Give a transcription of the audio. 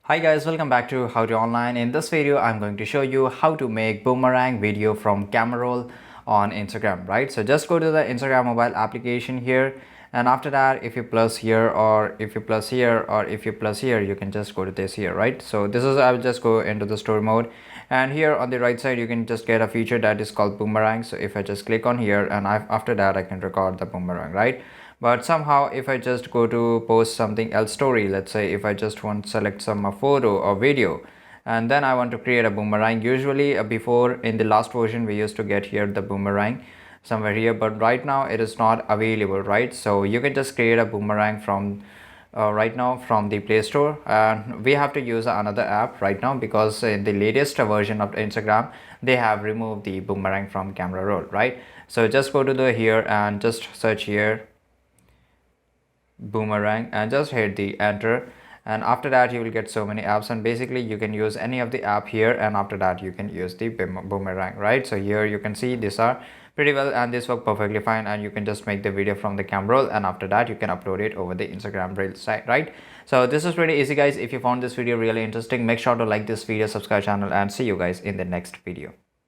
Hi guys, welcome back to How to Online. In this video, I'm going to show you how to make boomerang video from camera roll on Instagram, right? So just go to the Instagram mobile application here, and after that, if you plus here or if you plus here or if you plus here, you can just go to this here, right? So this is, I will just go into the story mode, and here on the right side, you can just get a feature that is called boomerang. So if I just click on here, and after that, I can record the boomerang, right? But somehow if I just go to post something else story, let's say if I just want to select some photo or video, and then I want to create a boomerang. Usually before, in the last version, we used to get here the boomerang somewhere here, but right now it is not available, right? So you can just create a boomerang from right now from the Play Store, and we have to use another app right now because in the latest version of Instagram they have removed the boomerang from camera roll, right? So just go to the here and just search here boomerang and just hit the enter, and after that you will get so many apps, and basically you can use any of the app here, and after that you can use the boomerang, right? So here you can see these are pretty well and this work perfectly fine, and you can just make the video from the camera roll, and after that you can upload it over the Instagram reel site, right? So this is pretty easy guys. If you found this video really interesting, make sure to like this video, subscribe channel, and see you guys in the next video.